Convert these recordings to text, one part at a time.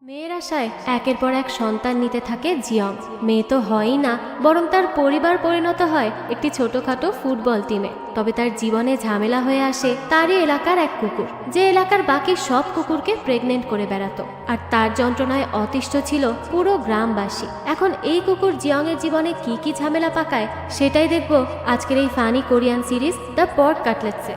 মেয়ের আশায় একের পর এক সন্তান নিতে থাকে জিয়ং। মেয়ে তো হয়ই না, বরং তার পরিবার পরিণত হয় একটি ছোটখাটো ফুটবল টিমে। তবে তার জীবনে ঝামেলা হয়ে আসে তারই এলাকার এক কুকুর, যে এলাকার বাকি সব কুকুরকে প্রেগনেন্ট করে বেড়াতো। আর তার যন্ত্রণায় অতিষ্ঠ ছিল পুরো গ্রামবাসী। এখন এই কুকুর জিয়ং এর জীবনে কি কি ঝামেলা পাকায়, সেটাই দেখব আজকের এই funny Korean series the pork কাটলেটসে।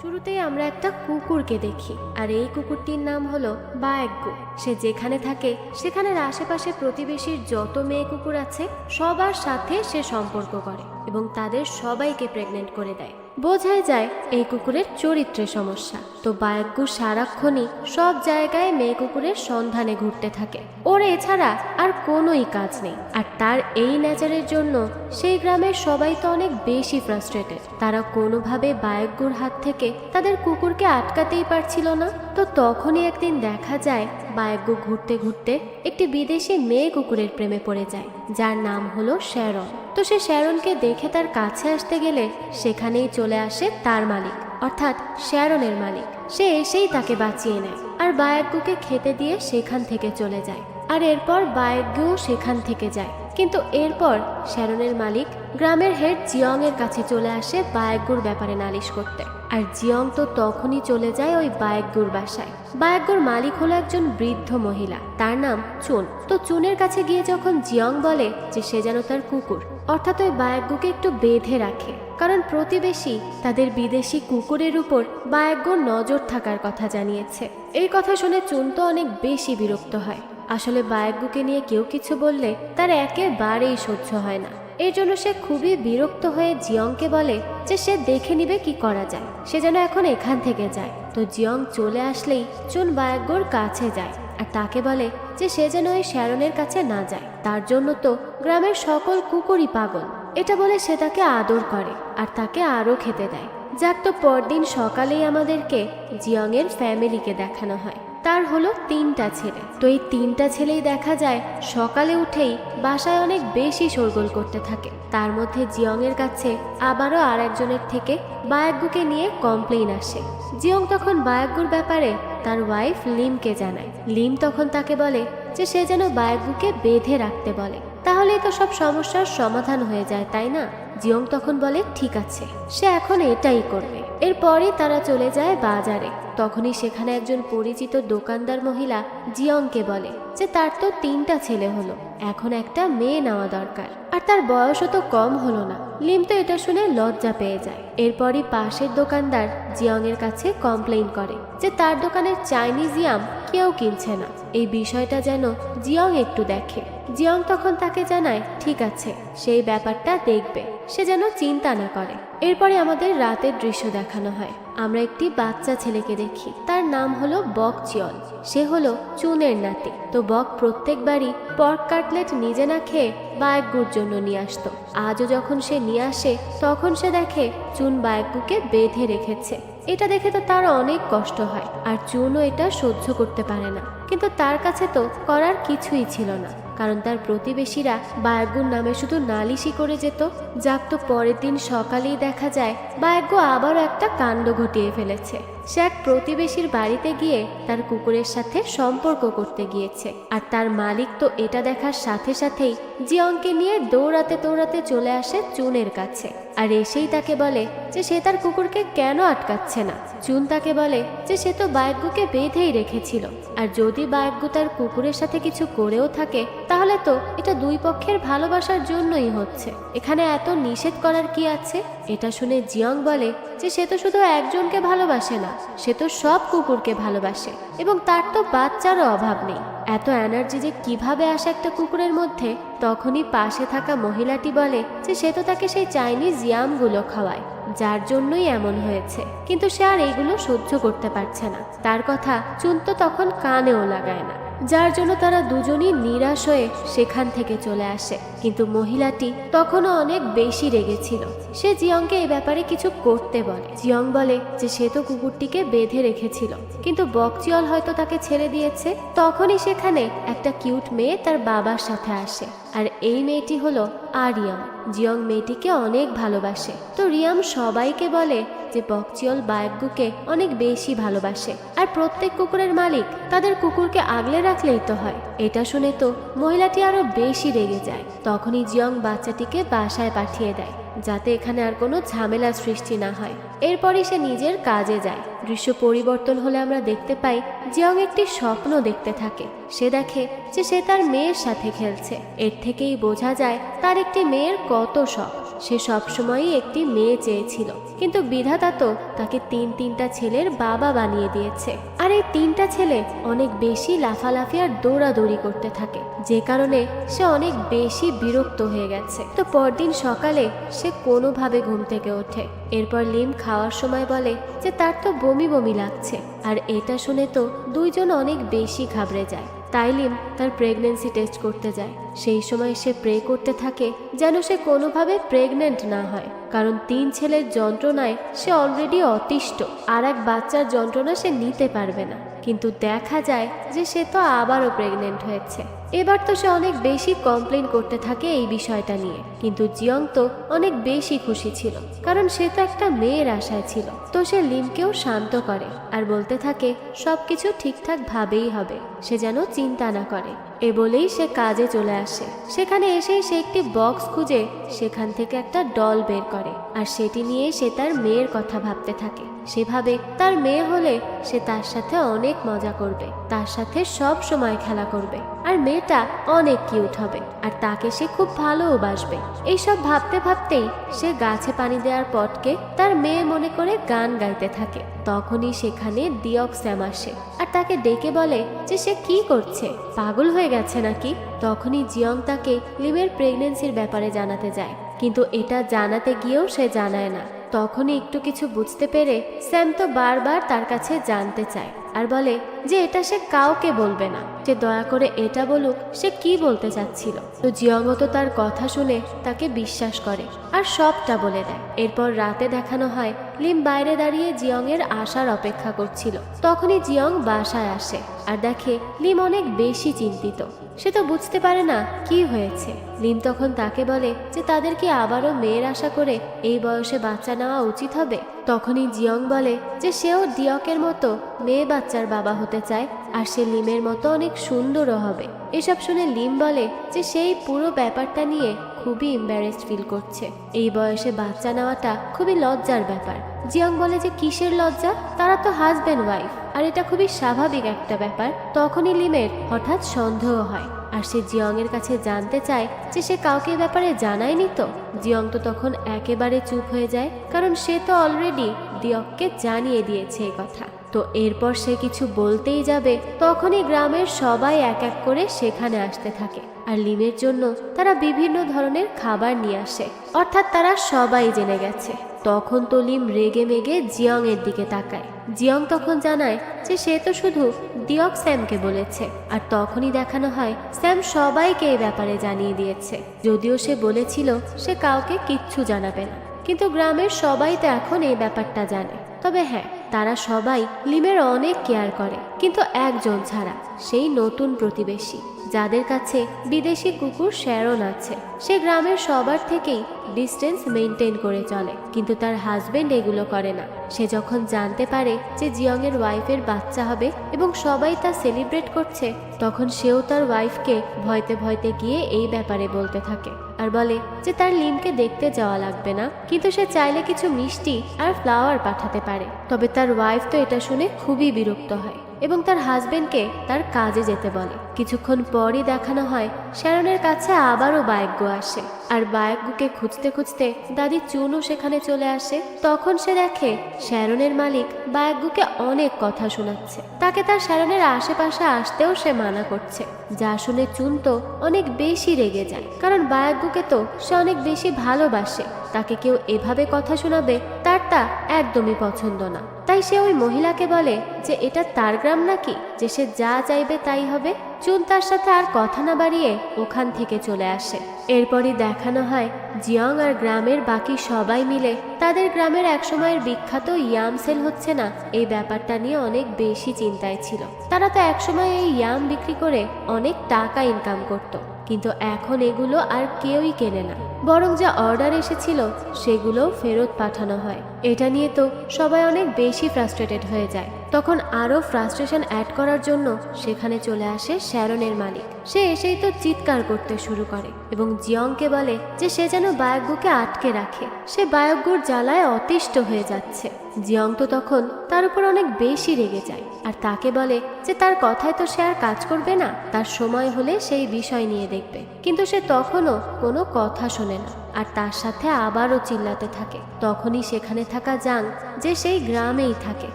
শুরুতেই আমরা একটা কুকুরকে দেখি, আর এই কুকুরটির নাম হলো বায়েগ্গু। সে যেখানে থাকে সেখানের আশেপাশে প্রতিবেশীর যত মেয়ে কুকুর আছে সবার সাথে সে সম্পর্ক করে এবং তাদের সবাইকে প্রেগনেন্ট করে দেয়। বোঝাই যায় এই কুকুরের চরিত্রে সমস্যা। তো বায়েগ্গু সারাক্ষণই সব জায়গায় মেয়ে কুকুরের সন্ধানে ঘুরতে থাকে। ওর এছাড়া আর কোনোই কাজ নেই। আর তার এই নেচারের জন্য সেই গ্রামের সবাই তো অনেক বেশি ফ্রাস্ট্রেটেড। তারা কোনোভাবে বায়েগ্গুর হাত থেকে তাদের কুকুরকে আটকাতেই পারছিল না। তো তখনই একদিন দেখা যায় বায়েগ্গু ঘুরতে ঘুরতে একটি বিদেশি মেয়ে কুকুরের প্রেমে পড়ে যায়, যার নাম হলো শ্যারন। তো সে শ্যারনকে দেখে তার কাছে আসতে গেলে সেখানেই চলে আসে তার মালিক, অর্থাৎ শ্যারনের মালিক। সে এসেই তাকে বাঁচিয়ে নেয় আর বায়েগ্গুকে খেতে দিয়ে সেখান থেকে চলে যায়। আর এরপর বায়েগ্গুও সেখান থেকে যায়। কিন্তু এরপর শ্যারনের মালিক গ্রামের হেড জিয়ং এর কাছে চলে আসে বায়েগ্গুর ব্যাপারে নালিশ করতে। আর জিয়ং তো তখনই চলে যায় ওই বায়েগ্গুর বাসায়। বায়েগ্গুর মালিক হলো একজন বৃদ্ধ মহিলা, তার নাম চুন। তো চুনের কাছে গিয়ে যখন জিয়ং বলে যে সে যেন তার কুকুর, অর্থাৎ ওই বায়েগ্গুকে একটু বেঁধে রাখে, কারণ প্রতিবেশী তাদের বিদেশি কুকুরের উপর বায়েগ্গুর নজর থাকার কথা জানিয়েছে। এই কথা শুনে চুন তো অনেক বেশি বিরক্ত হয়। আসলে বায়েগ্গুকে নিয়ে কেউ কিছু বললে তার একেবারেই সহ্য হয় না। এর জন্য সে খুবই বিরক্ত হয়ে জিয়ংকে বলে যে সে দেখে নিবে কি করা যায়, সে যেন এখন এখান থেকে যায়। তো জিয়ং চলে আসলেই চুন বায়েগ্গুর কাছে যায় আর তাকে বলে যে সে যেন ওই শ্যারনের কাছে না যায়, তার জন্য তো গ্রামের সকল কুকুরই পাগল। এটা বলে সে তাকে আদর করে আর তাকে আরও খেতে দেয়। যাক, তো পরদিন সকালেই আমাদেরকে জিয়ং এর ফ্যামিলিকে দেখানো হয়। তার হলো 3টা ছেলে। তো এই 3টা ছেলেই দেখা যায় সকালে উঠেই বাসায় অনেক বেশি শোরগোল করতে থাকে। তার মধ্যে জিয়ং এর কাছে আবারও আর একজনের থেকে বায়েগ্গুকে নিয়ে কমপ্লেইন আসে। জিয়ং তখন বায়েগ্গুর ব্যাপারে তার ওয়াইফ লিমকে জানায়। লিম তখন তাকে বলে যে সে যেন বায়েগ্গুকে বেঁধে রাখতে বলে, তাহলেই তো সব সমস্যার সমাধান হয়ে যায়, তাই না? জিয়ং তখন বলে ঠিক আছে, সে এখন এটাই করবে। এরপরই তারা চলে যায় বাজারে। তখনই সেখানে একজন পরিচিত দোকানদার মহিলা জিয়ংকে বলে যে তার তো 3টা ছেলে হলো, এখন একটা মেয়ে নেওয়া দরকার, আর তার বয়সও তো কম হলো না। লিম তো এটা শুনে লজ্জা পেয়ে যায়। এরপরই পাশের দোকানদার জিয়ং এর কাছে কমপ্লেইন করে যে তার দোকানের চাইনিজ ইয়াম কেউ কিনছে না, এই বিষয়টা যেন জিয়ং একটু দেখে। জিয়ং তখন তাকে জানায় ঠিক আছে, সেই ব্যাপারটা দেখবে, সে যেন চিন্তা না করে। এরপরে আমাদের রাতের দৃশ্য দেখানো হয়। আমরা একটি বাচ্চা ছেলেকে দেখি, তার নাম হলো বক চিয়ল। সে হলো চুনের নাতি। তো বক প্রত্যেকবারই পর্ক কাটলেট নিজে না খেয়ে বায়েগ্গুর জন্য নিয়ে আসতো। আজও যখন সে নিয়ে আসে তখন সে দেখে চুন বায়েগ্গুকে বেঁধে রেখেছে। এটা দেখে তো তার অনেক কষ্ট হয়, আর চুনও এটা সহ্য করতে পারে না। কিন্তু তার কাছে তো করার কিছুই ছিল না, কারণ তার প্রতিবেশীরা বায়েগ্গুর নামে শুধু নালিশই করে যেত। যাক, তো পরের দিন সকালেই দেখা যায় বায়েগ্গু আবারও একটা কাণ্ড ঘটিয়ে ফেলেছে। সে এক প্রতিবেশীর বাড়িতে গিয়ে তার কুকুরের সাথে সম্পর্ক করতে গিয়েছে। আর তার মালিক তো এটা দেখার সাথে সাথেই জিয়ংকে নিয়ে দৌড়াতে দৌড়াতে চলে আসে চুনের কাছে। আর এসেই তাকে বলে যে সে তার কুকুরকে কেন আটকাচ্ছে না। চুন তাকে বলে যে সে তো বায়েগ্গুকে বেঁধেই রেখেছিল, আর যদি বায়েগ্গু তার কুকুরের সাথে কিছু করেও থাকে তাহলে তো এটা দুই পক্ষের ভালোবাসার জন্যই হচ্ছে, এখানে এত নিষেধ করার কি আছে। এটা শুনে জিয়ং বলে যে সে তো শুধু একজনকে ভালোবাসে না, সে তো সব কুকুরকে ভালোবাসে এবং তার তো বাচ্চারও অভাব নেই। এত এনার্জি যে কিভাবে আসে একটা কুকুরের মধ্যে। তখনই পাশে থাকা মহিলাটি বলে যে সে তো তাকে সেই চাইনিজ ইয়ামগুলো খাওয়ায়, যার জন্যই এমন হয়েছে, কিন্তু সে আর এইগুলো সহ্য করতে পারছে না। তার কথা চুন তো তখন কানেও লাগায় না, যার জন্য তারা দুজনই নিরাশ হয়ে সেখান থেকে চলে আসে। কিন্তু মহিলাটি তখনও অনেক বেশি রেগেছিল। সে জিয়ংকে এই ব্যাপারে কিছু করতে বলে। জিয়ং বলে যে সে তো কুকুরটিকে বেঁধে রেখেছিল, কিন্তু বকচিয়ল হয়তো তাকে ছেড়ে দিয়েছে। তখনই সেখানে একটা কিউট মেয়ে তার বাবার সাথে আসে, আর এই মেয়েটি হলো আরিয়াম। জিয়ং মেয়েটিকে অনেক ভালোবাসে। তো রিয়াম সবাইকে বলে যে বকচিয়ল বায়গ্গুকে অনেক বেশি ভালোবাসে আর প্রত্যেক কুকুরের মালিক তাদের কুকুরকে আগলে রাখলেই তো হয়। এটা শুনে তো মহিলাটি আরো বেশি রেগে যায়। তখনই জিয়ং বাচ্চাটিকে বাসায় পাঠিয়ে দেয় যাতে এখানে আর কোনো ঝামেলার সৃষ্টি না হয়। এরপরই সে নিজের কাজে যায়। দৃশ্য পরিবর্তন হলে আমরা দেখতে পাই জিয়ং একটি স্বপ্ন দেখতে থাকে। সে দেখে যে সে তার মেয়ের সাথে খেলছে। এর থেকেই বোঝা যায় তার একটি মেয়ের কত শখ। সে সবসময়ই একটি মেয়ে চেয়েছিল, কিন্তু বিধাতা তো তাকে তিনটা ছেলের বাবা বানিয়ে দিয়েছে। আর এই তিনটা ছেলে অনেক বেশি লাফালাফি আর দৌড়াদৌড়ি করতে থাকে, যে কারণে সে অনেক বেশি বিরক্ত হয়ে গেছে। তো পরদিন সকালে সে কোনোভাবে ঘুম থেকে ওঠে। এরপর লিম খাওয়ার সময় বলে যে তার তো বমি বমি লাগছে। আর এটা শুনে তো দুইজন অনেক বেশি ঘাবড়ে যায়। তাই লিম তার প্রেগন্যান্সি টেস্ট করতে যায়। সেই সময় সে প্রে করতে থাকে যেন সে কোনোভাবে প্রেগনেন্ট না হয়, কারণ 3 ছেলের যন্ত্রণায় সে অলরেডি অতিষ্ঠ। আর এক বাচ্চার যন্ত্রণা সে নিতে পারবে না। কিন্তু দেখা যায় যে সে তো আবারও প্রেগনেন্ট হয়েছে। এবার তো সে অনেক বেশি কমপ্লেন করতে থাকে এই বিষয়টা নিয়ে। কিন্তু জিয়ং তো অনেক বেশি খুশি ছিল, কারণ সে তো একটা মেয়ের আশায় ছিল। তো সে লিমকেও শান্ত করে আর বলতে থাকে সবকিছু ঠিকঠাক ভাবেই হবে, সে যেন চিন্তা না করে। এ বলেই সে কাজে চলে আসে। সেখানে এসেই সে একটি বক্স খুঁজে সেখান থেকে একটা ডল বের করে আর সেটি নিয়ে সে তার মেয়ের কথা ভাবতে থাকে। সেভাবে তার মেয়ে হলে সে তার সাথে অনেক মজা করবে, তার সাথে সব সময় খেলা করবে, আর মেয়েটা অনেক কিউট হবে আর তাকে সে খুব ভালোবাসবে। এইসব ভাবতে ভাবতেই সে গাছে পানি দেওয়ার পটকে তার মেয়ে মনে করে গান গাইতে থাকে। তখনই সেখানে দিয়ক স্যাম আসে আর তাকে ডেকে বলে যে সে কি করছে, পাগল হয়ে গেছে নাকি। তখনই জিয়ং তাকে লিমের প্রেগনেন্সির ব্যাপারে জানাতে যায়, কিন্তু এটা জানাতে গিয়েও সে জানায় না। তখনই একটু কিছু বুঝতে পেরে স্যাম তো বারবার তার কাছে জানতে চায় আর বলে যে এটা সে কাউকে বলবে না, যে দয়া করে এটা বলুক সে কি বলতে চাচ্ছিল। তো জিয়ংও তো তার কথা শুনে তাকে বিশ্বাস করে আর সবটা বলে দেয়। এরপর রাতে দেখানো হয় লিম বাইরে দাঁড়িয়ে জিয়ং এর আসার অপেক্ষা করছিল। তখনই জিয়ং বাসায় আসে আর দেখে লিম অনেক বেশি চিন্তিত। সে তো বুঝতে পারে না কি হয়েছে। লিম তখন তাকে বলে যে তাদের কি আবারও মেয়ের আশা করে এই বয়সে বাচ্চা নেওয়া উচিত হবে। তখনই জিয়ং বলে যে সেও দিয়কের মতো মেয়ে বাচ্চার বাবা হতে চায় আর সে লিমের মতো অনেক সুন্দরও হবে। এসব শুনে লিম বলে যে সেই পুরো ব্যাপারটা নিয়ে খুবই এম্বারেসড ফিল করছে। এই বয়সে বাচ্চা নেওয়াটা খুবই লজ্জার ব্যাপার। জিয়ং বলে যে কিসের লজ্জা, তারা তো হাজব্যান্ড ওয়াইফ আর এটা খুবই স্বাভাবিক একটা ব্যাপার। তখনই লিমের হঠাৎ সন্দেহ হয় আর সে জিয়ং এর কাছে জানতে চায় যে সে কাউকে ব্যাপারে জানায়নি তো। জিয়ং তো তখন একেবারে চুপ হয়ে যায়, কারণ সে তো অলরেডি দিয়ককে জানিয়ে দিয়েছে এই কথা। তো এরপর সে কিছু বলতেই যাবে, তখনই গ্রামের সবাই এক এক করে সেখানে আসতে থাকে আর লিমের জন্য তারা বিভিন্ন ধরনের খাবার নিয়ে আসে, অর্থাৎ তারা সবাই জেনে গেছে। তখন তো লিম রেগে মেগে জিয়ং এর দিকে তাকায়। জিয়ং তখন জানায় যে সে তো শুধু দিয়ক স্যামকে বলেছে। আর তখনই দেখানো হয় স্যাম সবাইকে এই ব্যাপারে জানিয়ে দিয়েছে, যদিও সে বলেছিল সে কাউকে কিচ্ছু জানাবে না। কিন্তু গ্রামের সবাই তো এখন এই ব্যাপারটা জানে। তবে হ্যাঁ, তারা সবাই লিমের অনেক কেয়ার করে, কিন্তু একজন ছাড়া, সেই নতুন প্রতিবেশী যাদের কাছে বিদেশি কুকুর শ্যারন আছে। সে গ্রামের সবার থেকেই ডিস্টেন্স মেনটেন করে চলে, কিন্তু তার হাজবেন্ড এগুলো করে না। সে যখন জানতে পারে যে জিয়ং এর ওয়াইফের বাচ্চা হবে এবং সবাই তা সেলিব্রেট করছে, তখন সেও তার ওয়াইফকে ভয়তে ভয়তে গিয়ে এই ব্যাপারে বলতে থাকে আর বলে যে তার লিমকে দেখতে যাওয়া লাগবে না, কিন্তু সে চাইলে কিছু মিষ্টি আর ফ্লাওয়ার পাঠাতে পারে। তবে তার ওয়াইফ তো এটা শুনে খুবই বিরক্ত হয় এবং তার হাজবেন্ডকে তার কাজে যেতে বলে। কিছুক্ষণ পরই দেখানো হয় শ্যারনের কাছে আবারও বায়গ্য আসে আর বায়গ্যকে খুঁজতে খুঁজতে দাদি চুনও সেখানে চলে আসে। তখন সে দেখে শ্যারনের মালিক বায়গ্যকে অনেক কথা শোনাচ্ছে, তাকে তার শ্যারনের আশেপাশে আসতেও সে মানা করছে। যা শুনে চুন তো অনেক বেশি রেগে যায়, কারণ বায়গ্যকে তো সে অনেক বেশি ভালোবাসে। তাকে কেউ এভাবে কথা শোনাবে তার তা একদমই পছন্দ না। তাই সে ওই মহিলাকে বলে যে এটা তার গ্রাম নাকি, যে সে যা চাইবে তাই হবে। চুন তার সাথে আর কথা না বাড়িয়ে ওখান থেকে চলে আসে। এরপরই দেখানো হয় জিয়ং আর গ্রামের বাকি সবাই মিলে তাদের গ্রামের একসময়ের বিখ্যাত ইয়াম সেল হচ্ছে না, এই ব্যাপারটা নিয়ে অনেক বেশি চিন্তায় ছিল। তারা তো একসময় এই ইয়াম বিক্রি করে অনেক টাকা ইনকাম করত, কিন্তু এখন এগুলো আর কেউই কেনে না। বরং যা অর্ডার এসেছিল সেগুলোও ফেরত পাঠানো হয়। এটা নিয়ে তো সবাই অনেক বেশি ফ্রাস্ট্রেটেড হয়ে যায়। তখন আরও ফ্রাস্ট্রেশন অ্যাড করার জন্য সেখানে চলে আসে শ্যারনের মালিক। সে এসেই তো চিৎকার করতে শুরু করে এবং জিয়ংকে বলে যে সে যেন বায়গ্যুকে আটকে রাখে। সে বায়গ্যুর জ্বালায় অতিষ্ঠ হয়ে যাচ্ছে। জিয়ং তো তখন তার উপর অনেক বেশি রেগে যায় আর তাকে বলে যে তার কথায় তো সে আর কাজ করবে না, তার সময় হলে সেই বিষয় নিয়ে দেখবে। কিন্তু সে তখনও কোনো কথা শোনে না আর তার সাথে আবারও চিল্লাতে থাকে। তখনই সেখানে থাকা জাং, যে সেই গ্রামেই থাকে,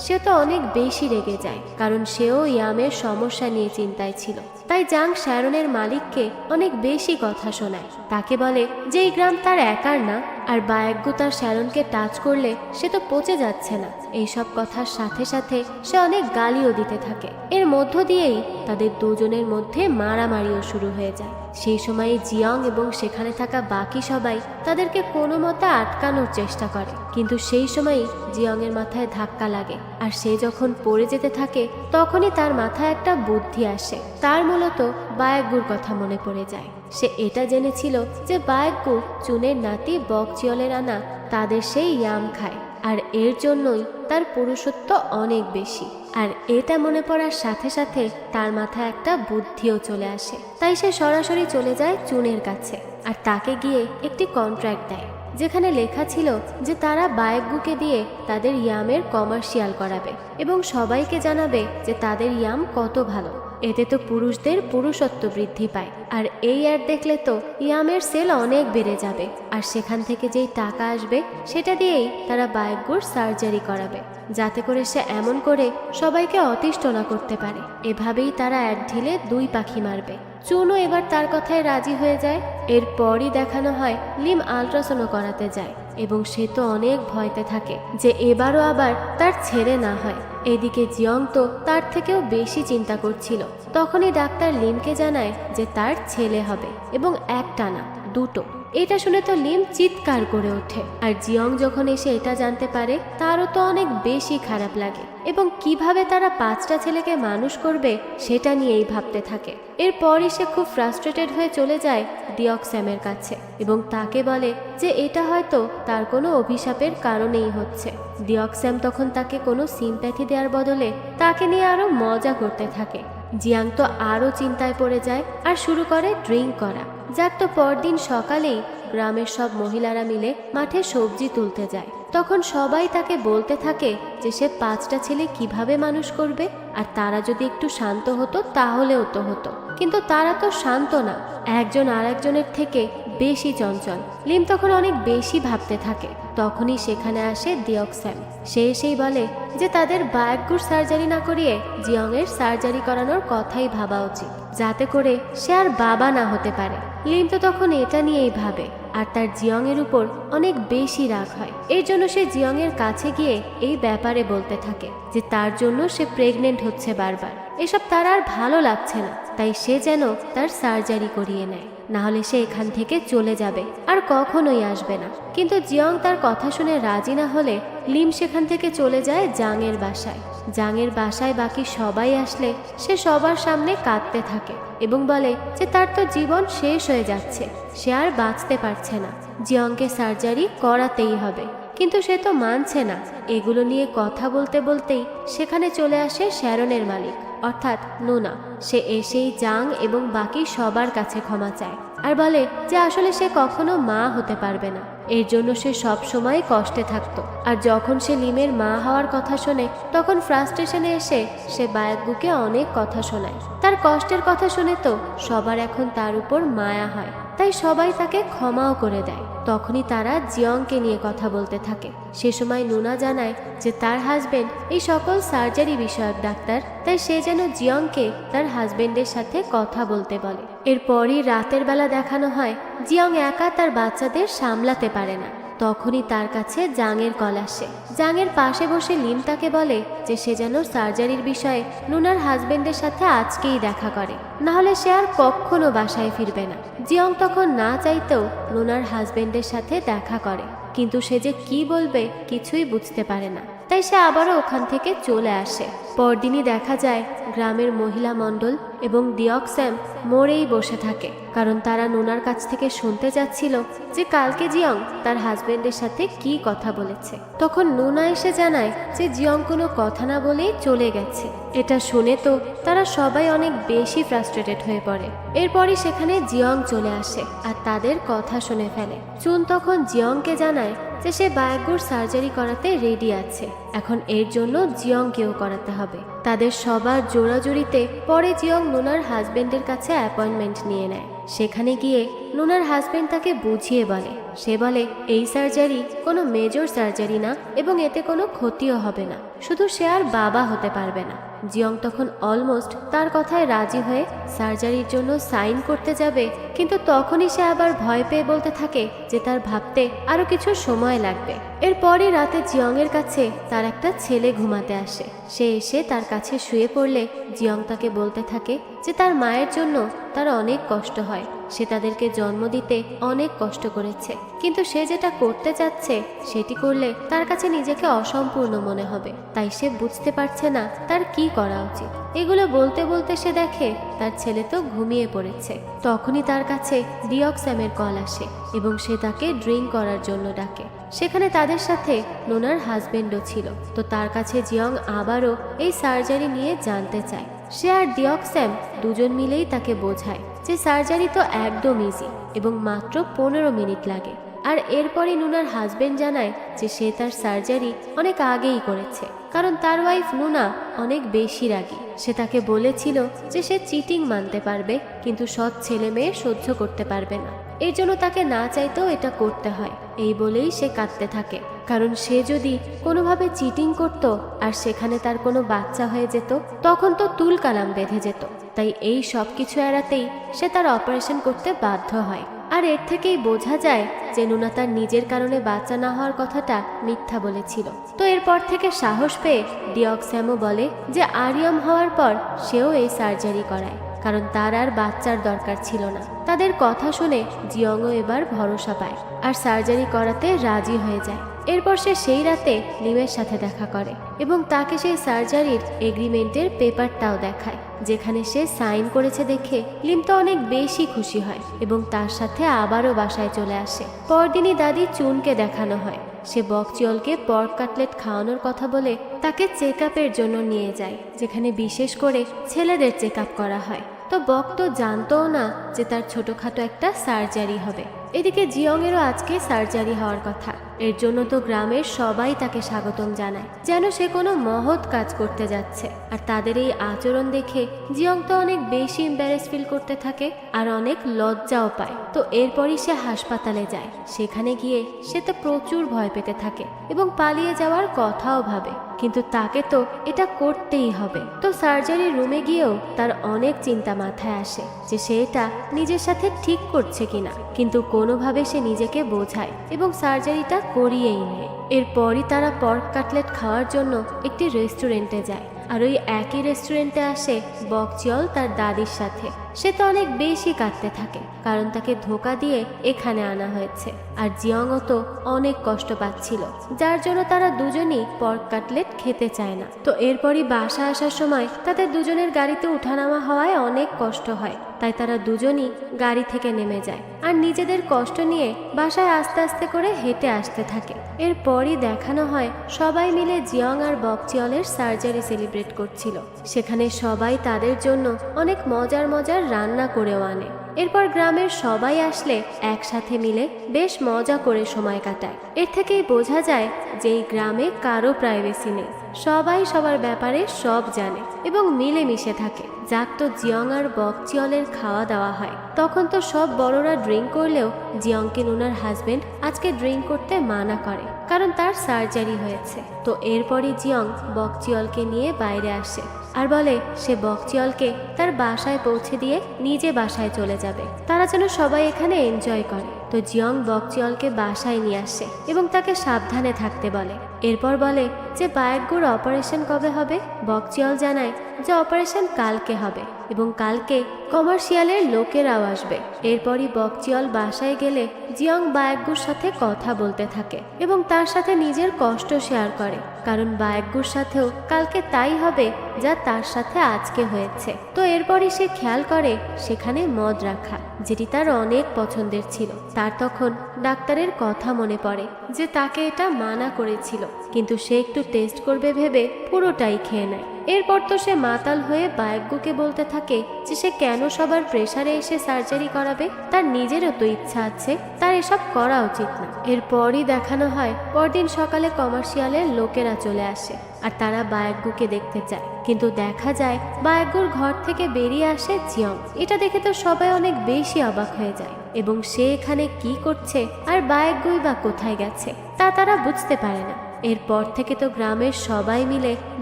সে তো অনেক বেশি রেগে যায়, কারণ সেও ইয়ামের সমস্যা নিয়ে চিন্তায় ছিল। তাই জাং শ্যারনের মালিককে অনেক বেশি কথা শোনায়। তাকে বলে যে এই গ্রাম তার একার না, আর বায়গ্যু তার শ্যারনকে টাচ করলে সে তো পচে যাচ্ছে না। এইসব কথার সাথে সাথে সে অনেক গালিও দিতে থাকে। এর মধ্য দিয়েই তাদের দুজনের মধ্যে মারামারিও শুরু হয়ে যায়। সেই সময়ে জিয়ং এবং সেখানে থাকা বাকি সবাই তাদেরকে কোনো মতে আটকানোর চেষ্টা করে, কিন্তু সেই সময়ই জিয়ংয়ের মাথায় ধাক্কা লাগে আর সে যখন পড়ে যেতে থাকে তখনই তার মাথায় একটা বুদ্ধি আসে। তার মূলত বায়গ্যুর কথা মনে পড়ে যায়। সে এটা জেনেছিল যে বায়গ্যু চুনের নাতি বকচিয়লের আনা তাদের সেই ইয়াম খায়, আর এর জন্যই তার পুরুষত্ব অনেক বেশি। আর এটা মনে পড়ার সাথে সাথে তার মাথায় একটা বুদ্ধিও চলে আসে। তাই সে সরাসরি চলে যায় চুনের কাছে আর তাকে গিয়ে একটি কন্ট্রাক্ট দেয়, যেখানে লেখা ছিল যে তারা বায়গ্যুকে দিয়ে তাদের ইয়ামের কমার্শিয়াল করাবে এবং সবাইকে জানাবে যে তাদের ইয়াম কত ভালো। এতে তো পুরুষদের পুরুষত্ব বৃদ্ধি পায়, আর এই অ্যাড দেখলে তো ইয়ামের সেল অনেক বেড়ে যাবে, আর সেখান থেকে যেই টাকা আসবে সেটা দিয়েই তারা বায়গ্যুর সার্জারি করাবে, যাতে করে সে এমন করে সবাইকে অতিষ্ঠ না করতে পারে। এভাবেই তারা এক ঢিলে দুই পাখি মারবে। চুনও এবার তার কথায় রাজি হয়ে যায়। এরপরই দেখানো হয় লিম আল্ট্রাসাউন্ড করাতে যায় এবং সে তো অনেক ভয়তে থাকে যে এবারও আবার তার ছেলে না হয়। এদিকে জিয়ং তো তার থেকেও বেশি চিন্তা করছিল। তখনই ডাক্তার লিমকে জানায় যে তার ছেলে হবে এবং একটা না, দুটো। এটা শুনে তো লিম চিৎকার করে ওঠে, আর জিয়ং যখন এসে এটা জানতে পারে তারও তো অনেক বেশি খারাপ লাগে এবং কিভাবে তারা 5টা ছেলেকে মানুষ করবে সেটা নিয়েই ভাবতে থাকে। এরপরই সে খুব ফ্রাস্ট্রেটেড হয়ে চলে যায় ডিঅক্স্যামের কাছে এবং তাকে বলে যে এটা হয়তো তার কোনো অভিশাপের কারণেই হচ্ছে। ডিঅক্স্যাম তখন তাকে কোনো সিম্প্যাথি দেওয়ার বদলে তাকে নিয়ে আরো মজা করতে থাকে। জিয়াং তো আরও চিন্তায় পড়ে যায় আর শুরু করে ড্রিঙ্ক করা। যার তো পরদিন সকালেই গ্রামের সব মহিলারা মিলে মাঠে সবজি তুলতে যায়। তখন সবাই তাকে বলতে থাকে যে সে 5টা ছেলে কিভাবে মানুষ করবে, আর তারা যদি একটু শান্ত হতো তাহলেও তো হতো। কিন্তু তারা তো শান্ত না, একজন আর একজনের থেকে বেশি চঞ্চল। লিম তখন অনেক বেশি ভাবতে থাকে। তখনই সেখানে আসে ডিঅক্স্যাম। সে এসেই বলে যে তাদের বায়গ্যুর সার্জারি না করিয়ে জিয়ংয়ের সার্জারি করানোর কথাই ভাবা উচিত, যাতে করে সে আর বাবা না হতে পারে। লিম তো তখন এটা নিয়েই ভাবে আর তার জিয়ংয়ের উপর অনেক বেশি রাগ হয়। এর জন্য সে জিয়ংয়ের কাছে গিয়ে এই ব্যাপারে বলতে থাকে যে তার জন্য সে প্রেগনেন্ট হচ্ছে বারবার। এসব তার আর ভালো লাগছে না, তাই সে যেন তার সার্জারি করিয়ে নেয়, না হলে সে এখান থেকে চলে যাবে আর কখনোই আসবে না। কিন্তু জিয়ং তার কথা শুনে রাজি না হলে লিম সেখান থেকে চলে যায় জাংয়ের বাসায়। জাংয়ের বাসায় বাকি সবাই আসলে সে সবার সামনে কাঁদতে থাকে এবং বলে যে তার তো জীবন শেষ হয়ে যাচ্ছে, সে আর বাঁচতে পারছে না, জিয়ংকে সার্জারি করাতেই হবে। কিন্তু সে তো মানছে না। এগুলো নিয়ে কথা বলতে বলতেই সেখানে চলে আসে শ্যারনের মালিক অর্থাৎ নোনা। সে এসেই জাং এবং বাকি সবার কাছে ক্ষমা চায় আর বলে যে আসলে সে কখনো মা হতে পারবে না, এর জন্য সে সব সময় কষ্টে থাকতো। আর যখন সে লিমের মা হওয়ার কথা শোনে তখন ফ্রাস্ট্রেশনে এসে সে বায়গ্যুকে অনেক কথা শোনায়। তার কষ্টের কথা শুনে তো সবার এখন তার উপর মায়া হয়, তাই সবাই তাকে ক্ষমাও করে দেয়। তখনই তারা জিয়ংকে নিয়ে কথা বলতে থাকে। সে সময় নুনা জানায় যে তার হাজবেন্ড এই সকল সার্জারি বিষয়ক ডাক্তার, তাই সে যেন জিয়ংকে তার হাজবেন্ডের সাথে কথা বলতে বলে। এরপরই রাতের বেলা দেখানো হয় জিয়ং একা তার বাচ্চাদের সামলাতে পারে না। তখনই তার কাছে জাংয়ের কল আসে। জাংয়ের পাশে বসে লিম তাকে বলে যে সে যেন সার্জারির বিষয়ে নুনার হাজবেন্ডের সাথে আজকেই দেখা করে, না হলে সে আর কখনো বাসায় ফিরবে না। জিয়ং তখন না চাইতেও নুনার হাজবেন্ডের সাথে দেখা করে, কিন্তু সে যে কি বলবে কিছুই বুঝতে পারে না, তাই সে আবারও ওখান থেকে চলে আসে। পরদিনই দেখা যায় গ্রামের মহিলা মণ্ডল এবং ডিয়ক্স্যাম মরেই বসে থাকে, কারণ তারা নুনার কাছ থেকে শুনতে যাচ্ছিল যে কালকে জিয়ং তার হাজবেন্ডের সাথে কি কথা বলেছে। তখন নুনা এসে জানায় যে জিয়ং কোনো কথা না বলেই চলে গেছে। এটা শুনে তো তারা সবাই অনেক বেশি ফ্রাস্ট্রেটেড হয়ে পড়ে। এরপরই সেখানে জিয়ং চলে আসে আর তাদের কথা শুনে ফেলে। চুন তখন জিয়ংকে জানায় যে সে বায়াগ্যুর সার্জারি করাতে রেডি আছে, এখন এর জন্য জিয়ংকেও করাতে হবে। তাদের সবার জোড়াজুড়িতে পরে জিয়ং নুনার হাজবেন্ডের কাছে অ্যাপয়েন্টমেন্ট নিয়ে নেয়। সেখানে গিয়ে নুনার হাজবেন্ড তাকে বুঝিয়ে বলে, সে বলে এই সার্জারি কোনো মেজর সার্জারি না এবং এতে কোনো ক্ষতিও হবে না, শুধু সে আর বাবা হতে পারবে না। জিয়ং তখন অলমোস্ট তার কথায় রাজি হয়ে সার্জারির জন্য সাইন করতে যাবে, কিন্তু তখনই সে আবার ভয় পেয়ে বলতে থাকে যে তার ভাবতে আরো কিছু সময় লাগবে। এরপরই রাতে জিয়ং এর কাছে তার একটা ছেলে ঘুমাতে আসে। সে এসে তার কাছে শুয়ে পড়লে জিয়ং তাকে বলতে থাকে যে তার মায়ের জন্য তার অনেক কষ্ট হয়, সে তাদেরকে জন্ম দিতে অনেক কষ্ট করেছে, কিন্তু সে যেটা করতে চাচ্ছে সেটি করলে তার কাছে নিজেকে অসম্পূর্ণ মনে হবে, তাই সে বুঝতে পারছে না তার কি করা উচিত। এগুলো বলতে বলতে সে দেখে তার ছেলে তো ঘুমিয়ে পড়েছে। তখনই তার কাছে ডিয়ক্স্যামের কল আসে এবং সে তাকে ড্রিঙ্ক করার জন্য ডাকে। সেখানে তাদের সাথে নোনার হাজবেন্ডও ছিল। তো তার কাছে জিয়ং আবারও এই সার্জারি নিয়ে জানতে চায়। সে আর ডিয়ক্স্যাম দুজন মিলেই তাকে বোঝায় যে সার্জারি তো একদম ইজি এবং মাত্র 15 মিনিট লাগে। আর এরপরই নুনার হাজবেন্ড জানায় যে সে তার সার্জারি অনেক আগেই করেছে, কারণ তার ওয়াইফ নুনা অনেক বেশি রাগী। সে তাকে বলেছিল যে সে চিটিং মানতে পারবে, কিন্তু সৎ ছেলে মেয়ে সহ্য করতে পারবে না, এর জন্য তাকে না চাইতেও এটা করতে হয়। এই বলেই সে কাঁদতে থাকে, কারণ সে যদি কোনোভাবে চিটিং করত আর সেখানে তার কোনো বাচ্চা হয়ে যেত তখন তো তুল কালাম বেঁধে যেত। তাই এই সব কিছু এড়াতেই সে তার অপারেশন করতে বাধ্য হয়। আর এর থেকেই বোঝা যায় যে নুনা তার নিজের কারণে বাচ্চা না হওয়ার কথাটা মিথ্যা বলেছিল। তো এরপর থেকে সাহস পেয়ে ডিয়ক্স্যামও বলে যে আরিয়াম হওয়ার পর সেও এই সার্জারি করায়, কারণ তার আর বাচ্চার দরকার ছিল না। তাদের কথা শুনে জিয়ংও এবার ভরসা পায় আর সার্জারি করাতে রাজি হয়ে যায়। এরপর সে সেই রাতে লিমের সাথে দেখা করে এবং তাকে সেই সার্জারির এগ্রিমেন্টের পেপারটাও দেখায়, যেখানে সে সাইন করেছে দেখে লিম তো অনেক বেশি খুশি হয় এবং তার সাথে আবারও বাসায় চলে আসে। পরদিনই দাদি চুনকে দেখানো হয়। সে বকচিয়লকে পর্ক কাটলেট খাওয়ানোর কথা বলে তাকে চেক আপের জন্য নিয়ে যায়, যেখানে বিশেষ করে ছেলেদের চেক আপ করা হয়। তো বক তো জানতও না যে তার ছোটখাটো একটা সার্জারি হবে। এদিকে জিয়ংয়েরও আজকে সার্জারি হওয়ার কথা, এর জন্য তো গ্রামের সবাই তাকে স্বাগতম জানায়, যেন সে কোনো মহৎ কাজ করতে যাচ্ছে। আর তাদের এই আচরণ দেখে জিয়ং তো অনেক বেশি এম্বারেস ফিল করতে থাকে আর অনেক লজ্জাও পায়। তো এরপরই সে হাসপাতালে যায়। সেখানে গিয়ে সে তো প্রচুর ভয় পেতে থাকে এবং পালিয়ে যাওয়ার কথাও ভাবে, কিন্তু তাকে তো এটা করতেই হবে। তো সার্জারি রুমে গিয়েও তার অনেক চিন্তা মাথায় আসে যে সে এটা নিজের সাথে ঠিক করছে কিনা, কিন্তু কোনোভাবে সে নিজেকে বোঝায় এবং সার্জারিটা করিয়েই নেয়। এরপরই তারা পর্ক কাটলেট খাওয়ার জন্য একটি রেস্টুরেন্টে যায়। আর ওই একই রেস্টুরেন্টে আসে বকচিয়ল তার দাদির সাথে। সে তো অনেক বেশি কাঁদতে থাকে, কারণ তাকে ধোকা দিয়ে এখানে আনা হয়েছে। আর জিয়ংও তো অনেক কষ্ট পাচ্ছিল, যার জন্য তারা দুজনই পর্ক কাটলেট খেতে চায় না। তো এরপরই বাসা আসার সময় তাদের দুজনের গাড়িতে উঠানামা হওয়ায় অনেক কষ্ট হয়, তাই তারা দুজনই গাড়ি থেকে নেমে যায় আর নিজেদের কষ্ট নিয়ে বাসায় আস্তে আস্তে করে হেঁটে আসতে থাকে। এরপরই দেখানো হয় সবাই মিলে জিয়ং আর বকচিয়লের সার্জারি সেলিব্রেট করছিল। সেখানে সবাই তাদের জন্য অনেক মজার মজার রান্না করেও আনে। এরপর গ্রামের সবাই আসলে একসাথে মিলে বেশ মজা করে সময় কাটায়। এর থেকেই বোঝা যায় যে এই গ্রামে কারো প্রাইভেসি নেই, সবাই সবার ব্যাপারে সব জানে এবং মিলেমিশে থাকে। যাক, তো জিয়ং আর বকচিয়লের খাওয়া দাওয়া হয়। তখন তো সব বড়রা ড্রিঙ্ক করলেও জিয়ংকে নুনার হাজবেন্ড আজকে ড্রিঙ্ক করতে মানা করে, কারণ তার সার্জারি হয়েছে। তো এরপরই জিয়ং বকচিয়লকে নিয়ে বাইরে আসে আর বলে সে বকচিয়লকে তার বাসায় পৌঁছে দিয়ে নিজে বাসায় চলে যাবে, তারা যেন সবাই এখানে এনজয় করে। তো জিয়ং বকচিয়লকে বাসায় নিয়ে আসে এবং তাকে সাবধানে থাকতে বলে। এরপর বলে যে বায়াগ্যুর অপারেশন কবে হবে। বকচিয়ল জানায় যে অপারেশন কালকে হবে এবং কালকে কমার্শিয়ালের লোকেরাও আসবে। এরপরই বকচিয়ল বাসায় গেলে জিয়ং বায়াগ্যুর সাথে কথা বলতে থাকে এবং তার সাথে নিজের কষ্ট শেয়ার করে। কারণ বায়গ্গুর সাথেও কালকে তাই হবে যা তার সাথে আজকে হয়েছে। তো এরপরই সে খেয়াল করে সেখানে মদ রাখা, যেটি তার অনেক পছন্দের ছিল। তার তখন ডাক্তারের কথা মনে পড়ে যে তাকে এটা মানা করেছিল, কিন্তু সে একটু টেস্ট করবে ভেবে পুরোটাই খেয়ে নেয়। এরপর তো সে মাতাল হয়ে বায়গ্গুকে বলতে থাকে যে সে কেন সবার প্রেসারে এসে সার্জারি করাবে, তার নিজেরও তো ইচ্ছা আছে, তার এসব করা উচিত না। এরপরই দেখানো হয় পরদিন সকালে কমার্শিয়ালের লোকেরা চলে আসে আর তারা বায়গ্গুকে দেখতে চায়, কিন্তু দেখা যায় বায়গ্গুর ঘর থেকে বেরিয়ে আসে জিয়ং। এটা দেখে তো সবাই অনেক বেশি অবাক হয়ে যায় এবং সে এখানে কি করছে আর বায়গ্গুই বা কোথায় গেছে তা তারা বুঝতে পারে না। এরপর থেকে তো গ্রামের সবাই মিলে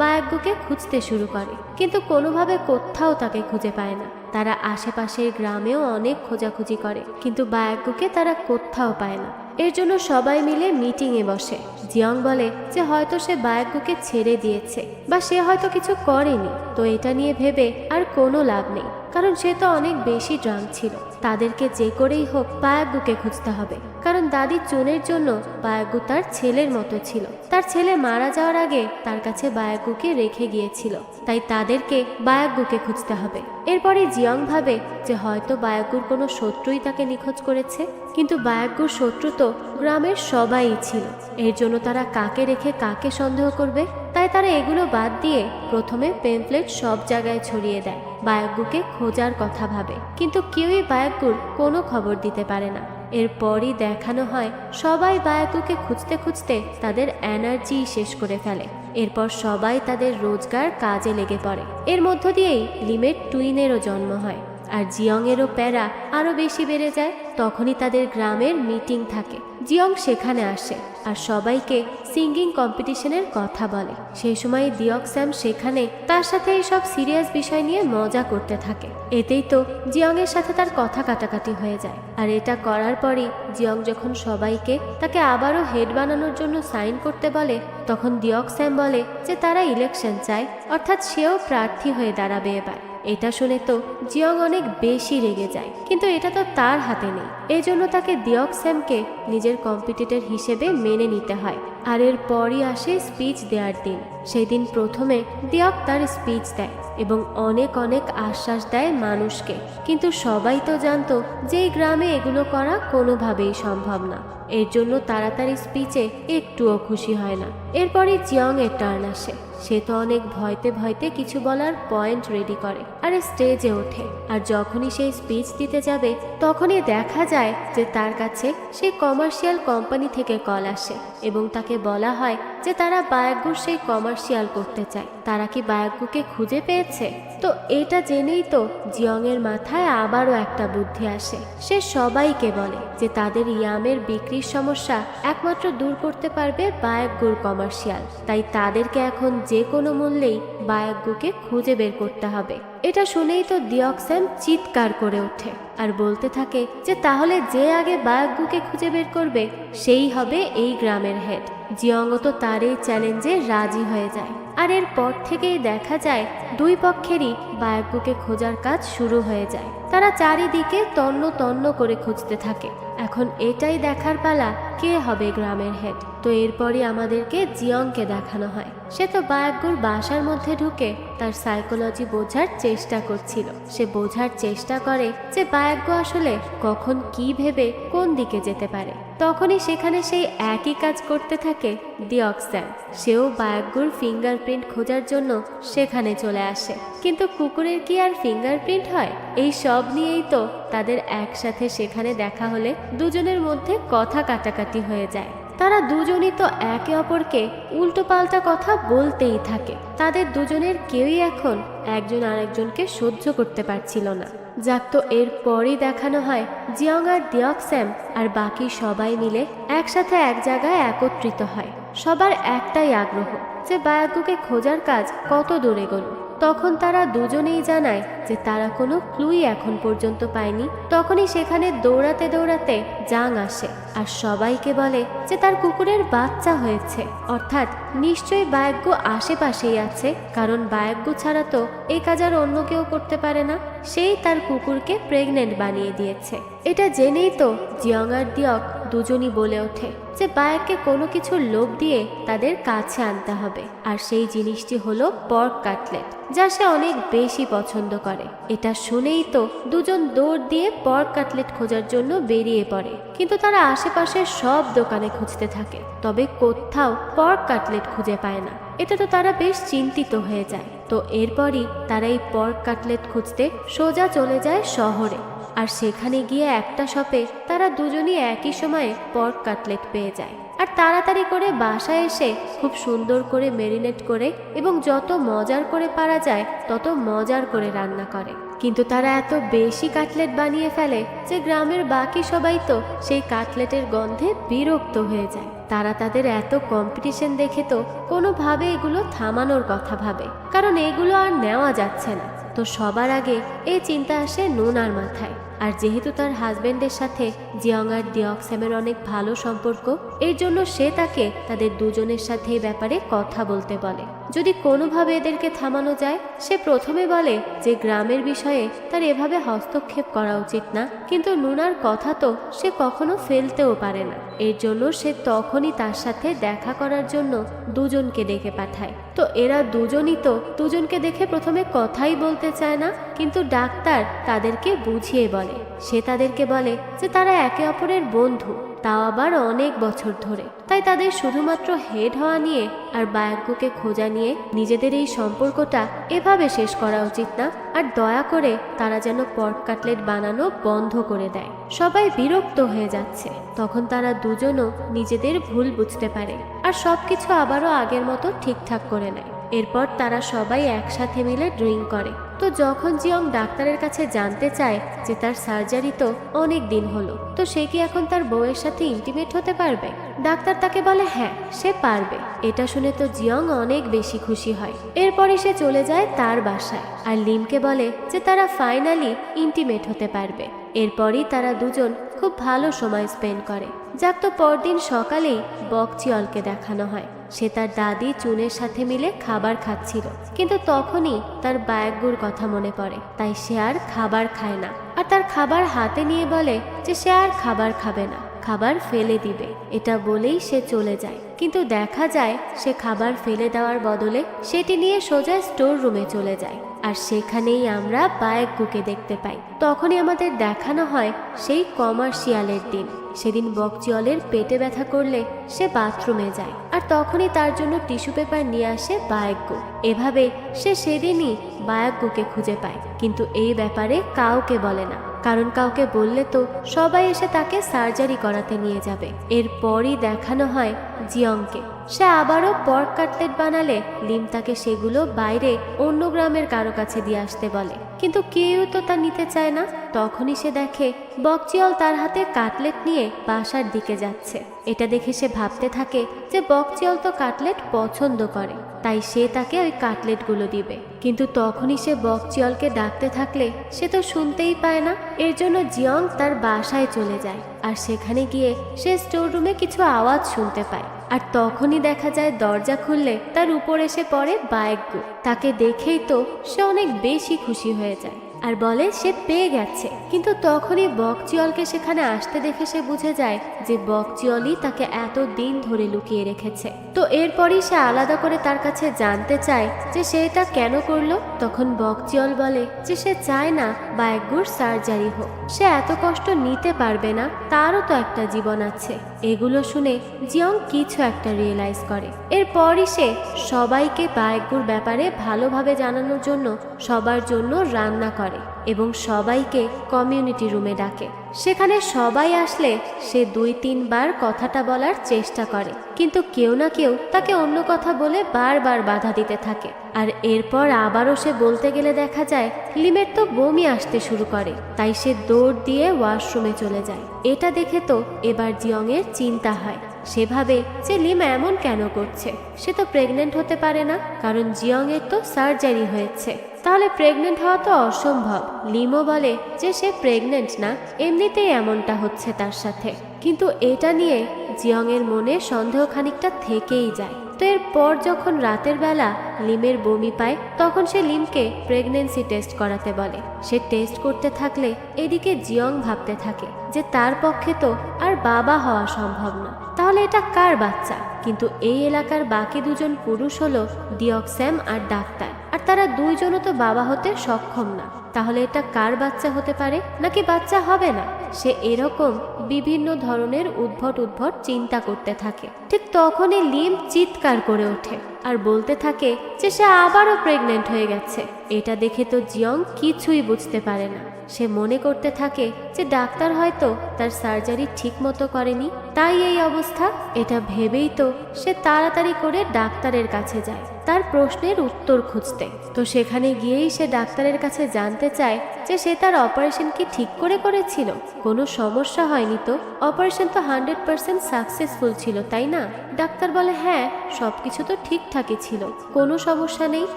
বায়গ্গুকে খুঁজতে শুরু করে, কিন্তু কোনোভাবে কোথাও তাকে খুঁজে পায় না। তারা আশেপাশের গ্রামেও অনেক খোঁজাখুঁজি করে, কিন্তু বায়গ্গুকে তারা কোথাও পায় না। এর জন্য সবাই মিলে মিটিংয়ে বসে। জিয়ং বলে যে হয়তো সে বায়গ্গুকে ছেড়ে দিয়েছে বা সে হয়তো কিছু করেনি, তো এটা নিয়ে ভেবে আর কোনো লাভ নেই, কারণ সে তো অনেক বেশি ড্রাঙ্ক ছিল। তাদেরকে যে করেই হোক বায়গ্গুকে খুঁজতে হবে, কারণ দাদি চুনের জন্য বায়গ্গু তার ছেলের মতো ছিল। তার ছেলে মারা যাওয়ার আগে তার কাছে বায়গ্গুকে রেখে গিয়েছিল, তাই তাদেরকে বায়গ্গুকে খুঁজতে হবে। এরপরে জিয়ং ভাবে যে হয়তো বায়গ্গুর কোনো শত্রুই তাকে নিখোঁজ করেছে, কিন্তু বায়গ্গুর শত্রু তো গ্রামের সবাই ছিল। এর জন্য তারা কাকে রেখে কাকে সন্দেহ করবে, তাই তারা এগুলো বাদ দিয়ে প্রথমে পেমফ্লেট সব জায়গায় ছড়িয়ে দেয়, বায়গ্গুকে খোঁজার কথা ভাবে, কিন্তু কেউই বায়গ্গুর কোনো খবর দিতে পারে না। এরপরই দেখানো হয় সবাই বায়গ্গুকে খুঁজতে খুঁজতে তাদের এনার্জি শেষ করে ফেলে। এরপর সবাই তাদের রোজগার কাজে লেগে পড়ে। এর মধ্য দিয়েই লিমের টুইনেরও জন্ম হয় আর জিয়ংয়েরও প্যারা আরো বেশি বেড়ে যায়। তখনই তাদের গ্রামের মিটিং থাকে। জিয়ং সেখানে আসে আর সবাইকে সিঙ্গিং কম্পিটিশনের কথা বলে। সেই সময় দিয়ক স্যাম সেখানে তার সাথে এইসব সিরিয়াস বিষয় নিয়ে মজা করতে থাকে। এতেই তো জিয়ংয়ের সাথে তার কথা কাটাকাটি হয়ে যায়। আর এটা করার পরই জিয়ং যখন সবাইকে তাকে আবারও হেড বানানোর জন্য সাইন করতে বলে, তখন দিয়ক স্যাম বলে যে তারা ইলেকশন চায়, অর্থাৎ সেও প্রার্থী হয়ে দাঁড়াবে এবার। এটা শুনে তো জিয়ং অনেক বেশি রেগে যায়, কিন্তু এটা তো তার হাতে নেই। এই জন্য তাকে দিয়ক স্যামকে নিজের কম্পিটিটর হিসেবে মেনে নিতে হয়। আর এরপরই আসে স্পিচ দেওয়ার দিন। সেই দিন প্রথমে দিয়ক তার স্পিচ দেয় এবং অনেক অনেক আশ্বাস দেয় মানুষকে, কিন্তু সবাই তো জানতো যে এই গ্রামে এগুলো করা কোনোভাবেই সম্ভব না। এর জন্য তাড়াতাড়ি স্পিচে একটুও খুশি হয় না। এরপরই জিয়ং এর টার্ন আসে। সে তো অনেক ভয়তে ভয়তে কিছু বলার পয়েন্ট রেডি করে আর স্টেজে ওঠে। আর যখনই সেই স্পিচ দিতে যাবে তখনই দেখা যায় যে তার কাছে সেই কমার্শিয়াল কোম্পানি থেকে কল আসে এবং তাকে বলা হয় যে তারা বায়গ্গুর সেই কমার্শিয়াল করতে চায়। তারা কি বায়গ্গুকে খুঁজে পেয়েছে? তো এটা জেনেই তো জিয়ং এর মাথায় আবারও একটা বুদ্ধি আসে। সে সবাইকে বলে যে তাদের ইয়ামের বিক্রির সমস্যা একমাত্র দূর করতে পারবে বায়গ্গুর কমার্শিয়াল, তাই তাদেরকে এখন যে কোনো মূল্যেই বায়গ্গুকে খুঁজে বের করতে হবে। এটা শুনেই তো দিয়ক স্যাম চিৎকার করে ওঠে আর বলতে থাকে যে তাহলে যে আগে বায়গ্গুকে খুঁজে বের করবে সেই হবে এই গ্রামের হেড। জিয়ংও তো তার এই চ্যালেঞ্জে রাজি হয়ে যায়। আর এরপর থেকেই দেখা যায় দুই পক্ষেরই বায়গ্গুকে খোঁজার কাজ শুরু হয়ে যায়। তারা চারিদিকে তন্ন তন্ন করে খুঁজতে থাকে। এখন এটাই দেখার পালা কে হবে গ্রামের হেড। তো এরপরই আমাদেরকে জিয়ংকে দেখানো হয়। সে তো বায়গ্গুর বাসার মধ্যে ঢুকে তার সাইকোলজি বোঝার চেষ্টা করছিল। সে বোঝার চেষ্টা করে যে বায়গ্গু আসলে কখন কি ভেবে কোন দিকে যেতে পারে। তখনই সেখানে সেই একই কাজ করতে থাকে দিয়ক স্যাম। সেও বায়গ্গুর ফিঙ্গারপ্রিন্ট খোঁজার জন্য সেখানে চলে আসে, কিন্তু কুকুরের কি আর ফিঙ্গারপ্রিন্ট হয়? এই সব নিয়েই তো তাদের একসাথে সেখানে দেখা হলে দুজনের মধ্যে কথা কাটাকাটি হয়ে যায়। তারা দুজনই তো একে অপরকে উল্টো পাল্টা কথা বলতেই থাকে। তাদের দুজনের কেউই এখন একজন আরেকজনকে সহ্য করতে পারছিল না। যাক, তো এরপরই দেখানো হয় জিয়ং আর দিয়ক স্যাম আর বাকি সবাই মিলে একসাথে এক জায়গায় একত্রিত হয়। সবার একটাই আগ্রহ যে বায়গ্গুকে খোঁজার কাজ কত দূরে গেল। তখন তারা দুজনেই জানায় যে তারা কোনো ক্লুই এখন পর্যন্ত পায়নি। তখনই সেখানে দৌড়াতে দৌড়াতে জাং আসে আর সবাইকে বলে যে তার কুকুরের বাচ্চা হয়েছে, অর্থাৎ নিশ্চয়ই বায়গ্য আশেপাশেই আছে, কারণ বায়গ্য ছাড়া তো এই কাজ আর অন্য কেউ করতে পারে না। সেই তার কুকুরকে প্রেগনেন্ট বানিয়ে দিয়েছে। এটা জেনেই তো জিয়ং আর দিয়ক দুজনই বলে ওঠে যে বায়ককে কোনো কিছুর লোভ দিয়ে তাদের কাছে আনতে হবে, আর সেই জিনিসটি হলো পর্ক কাটলেট, যা সে অনেক বেশি পছন্দ করে। এটা শুনেই তো দুজন দৌড় দিয়ে পর্ক কাটলেট খোঁজার জন্য বেরিয়ে পড়ে, কিন্তু তারা আশেপাশের সব দোকানে খুঁজতে থাকে, তবে কোথাও পর্ক কাটলেট খুঁজে পায় না। এটা তো তারা বেশ চিন্তিত হয়ে যায়। তো এরপরই তারা এই পর্ক কাটলেট খুঁজতে সোজা চলে যায় শহরে, আর সেখানে গিয়ে একটা শপে তারা দুজনই একই সময়ে পর্ক কাটলেট পেয়ে যায়, আর তাড়াতাড়ি করে বাসায় এসে খুব সুন্দর করে মেরিনেট করে এবং যত মজার করে পারা যায় তত মজার করে রান্না করে। কিন্তু তারা এত বেশি কাটলেট বানিয়ে ফেলে যে গ্রামের বাকি সবাই তো সেই কাটলেটের গন্ধে বিরক্ত হয়ে যায়। তারা তাদের এত কম্পিটিশন দেখে তো কোনোভাবে এগুলো থামানোর কথা ভাবে, কারণ এগুলো আর নেওয়া যাচ্ছে না। তো সবার আগে এই চিন্তা আসে নুনার মাথায়, আর যেহেতু তার হাজবেন্ডের সাথে জিয়ং আর ডিয়ক্সামের অনেক ভালো সম্পর্ক, এর জন্য সে তাকে তাদের দুজনের সাথে এই ব্যাপারে কথা বলতে বলে। যদি কোনোভাবে এদেরকে থামানো যায়, সে প্রথমে বলে যে গ্রামের বিষয়ে তার এভাবে হস্তক্ষেপ করা উচিত না, কিন্তু নুনার কথা তো সে কখনো ফেলতেও পারে না। এর জন্য সে তখনই তার সাথে দেখা করার জন্য দুজনকে ডেকে পাঠায়। তো এরা দুজনই তো দুজনকে দেখে প্রথমে কথাই বলতে চায় না, কিন্তু ডাক্তার তাদেরকে বুঝিয়ে বলে। সে তাদেরকে বলে যে তারা একে অপরের বন্ধু, তাও আবার অনেক বছর ধরে, তাই তাদের শুধুমাত্র হেড হওয়া নিয়ে আর বায়গ্যকে খোঁজা নিয়ে নিজেদের এই সম্পর্কটা এভাবে শেষ করা উচিত না, আর দয়া করে তারা যেন পর্ক কাটলেট বানানো বন্ধ করে দেয়। সবাই বিরক্ত হয়ে যাচ্ছে, তখন তারা দুজনও নিজেদের ভুল বুঝতে পারে আর সবকিছু আবারও আগের মতো ঠিকঠাক করে নেয়। এরপর তারা সবাই একসাথে মিলে ড্রিঙ্ক করে। তো যখন জিয়ং ডাক্তারের কাছে জানতে চায় যে তার সার্জারি তো অনেক দিন হলো, তো সে কি এখন তার বউয়ের সাথে ইন্টিমেট হতে পারবে, ডাক্তার তাকে বলে হ্যাঁ সে পারবে। এটা শুনে তো জিয়ং অনেক বেশি খুশি হয়। এরপরে সে চলে যায় তার বাসায় আর লিমকে বলে যে তারা ফাইনালি ইন্টিমেট হতে পারবে। এরপরই তারা দুজন খুব ভালো সময় স্পেন্ড করে। যাক, তো পরদিন সকালেই বকচিয়লকে দেখানো হয়। সে তার দাদি চুনের সাথে মিলে খাবার খাচ্ছিল, কিন্তু তখনই তার বায়গ্যুর কথা মনে পড়ে, তাই সে আর খাবার খায় না, আর তার খাবার হাতে নিয়ে বলে যে সে আর খাবার খাবে না, খাবার ফেলে দিবে। এটা বলেই সে চলে যায়, কিন্তু দেখা যায় সে খাবার ফেলে দেওয়ার বদলে সেটি নিয়ে সোজা স্টোর রুমে চলে যায়, আর সেখানেই আমরা বায়গ্যুকে দেখতে পাই। তখনই আমাদের দেখানো হয় সেই কমার্শিয়ালের দিন। সেদিন বকচিয়লের পেটে ব্যথা করলে সে বাথরুমে যায়, আর তখনই তার জন্য টিস্যু পেপার নিয়ে আসে বায়গ্য। এভাবে সে সেদিনই বায়গ্যকে খুঁজে পায়, কিন্তু এই ব্যাপারে কাউকে বলে না, কারণ কাউকে বললে তো সবাই এসে তাকে সার্জারি করাতে নিয়ে যাবে। এরপরই দেখানো হয় জিয়ংকে। সে আবারও পর্ক কাটলেট বানালে লিম তাকে সেগুলো বাইরে অন্য গ্রামের কারো কাছে দিয়ে আসতে বলে, কিন্তু কেউ তো তা নিতে চায় না। তখনই সে দেখে বকচিয়ল তার হাতে কাটলেট নিয়ে বাসার দিকে যাচ্ছে। এটা দেখে সে ভাবতে থাকে যে বকচিয়ল তো কাটলেট পছন্দ করে, তাই সে তাকে ওই কাটলেটগুলো দিবে। কিন্তু তখনই সে বকচিয়লকে ডাকতে থাকলে সে তো শুনতেই পায় না। এর জন্য জিয়ং তার বাসায় চলে যায়, আর সেখানে গিয়ে সে স্টোর রুমে কিছু আওয়াজ শুনতে পায়, আর তখনই দেখা যায় দরজা খুললে তার উপর এসে পড়ে বায়গ্য। তাকে দেখেই তো সে অনেক বেশি খুশি হয়ে যায় আর বলে সে পেয়ে গেছে। কিন্তু তখনই বকচিয়লকে সেখানে আসতে দেখে সে বুঝে যায় যে বকচিয়লই তাকে এত দিন ধরে লুকিয়ে রেখেছে। তো এরপরই সে আলাদা করে তার কাছে জানতে চায় যে সে এটা কেন করলো। তখন বকচিয়ল বলে যে সে চায় না বায়গ্যুর সার্জারি হোক, সে এত কষ্ট নিতে পারবে না, তারও তো একটা জীবন আছে। এগুলো শুনে জিয়ং কিছু একটা রিয়েলাইজ করে। এরপরই সে সবাইকে বায়গ্যুর ব্যাপারে ভালোভাবে জানানোর জন্য সবার জন্য রান্না করে এবং সবাইকে কমিউনিটি রুমে ডাকে। সেখানে সবাই আসলে সে 2-3 বার কথাটা বলার চেষ্টা করে, কিন্তু কেউ না কেউ তাকে অন্য কথা বলে বারবার বাধা দিতে থাকে। আর এরপর আবারও সে বলতে গেলে দেখা যায় লিমের তো বমি আসতে শুরু করে, তাই সে দৌড় দিয়ে ওয়াশরুমে চলে যায়। এটা দেখে তো এবার জিয়ংয়ের চিন্তা হয়। সে ভাবে যে লিম এমন কেন করছে, সে তো প্রেগনেন্ট হতে পারে না, কারণ জিয়ংয়ের তো সার্জারি হয়েছে, তাহলে প্রেগনেন্ট হওয়া তো অসম্ভব। লিমও বলে যে সে প্রেগনেন্ট না, এমনিতেই এমনটা হচ্ছে তার সাথে। কিন্তু এটা নিয়ে জিয়ংয়ের মনে সন্দেহ খানিকটা থেকেই যায়। তো তো এরপর যখন রাতের বেলা লিমের বমি পায় তখন সে লিমকে প্রেগনেন্সি টেস্ট করাতে বলে। সে টেস্ট করতে থাকলে এদিকে জিয়ং ভাবতে থাকে যে তার পক্ষে তো আর বাবা হওয়া সম্ভব না, তাহলে এটা কার বাচ্চা? কিন্তু এই এলাকার বাকি দুজন পুরুষ হলো ডিয়ক্স্যাম আর ডাক্তার, আর তারা দুইজনও তো বাবা হতে সক্ষম না। তাহলে এটা কার বাচ্চা হতে পারে, নাকি বাচ্চা হবে না? সে এরকম বিভিন্ন ধরনের উদ্ভট উদ্ভট চিন্তা করতে থাকে। ঠিক তখনই লিম চিৎকার করে ওঠে আর বলতে থাকে যে সে আবারও প্রেগনেন্ট হয়ে গেছে। এটা দেখে তো জিয়ং কিছুই বুঝতে পারে না। সে মনে করতে থাকে যে ডাক্তার হয়তো তার সার্জারি ঠিক মতো করেনি, তাই এই অবস্থা। এটা ভেবেই তো সে তাড়াতাড়ি করে ডাক্তারের কাছে যায় তার প্রশ্নের উত্তর খুঁজতে। তো সেখানে গিয়েই সে ডাক্তারের কাছে জানতে চায় যে সে তার অপারেশন কি ঠিক করে করেছিল, কোনো সমস্যা হয়নি তো? অপারেশন তো 100% সাকসেসফুল ছিল, তাই না? ডাক্তার বলে হ্যাঁ, সবকিছু তো ঠিকঠাকই ছিল, কোনো সমস্যা নেই।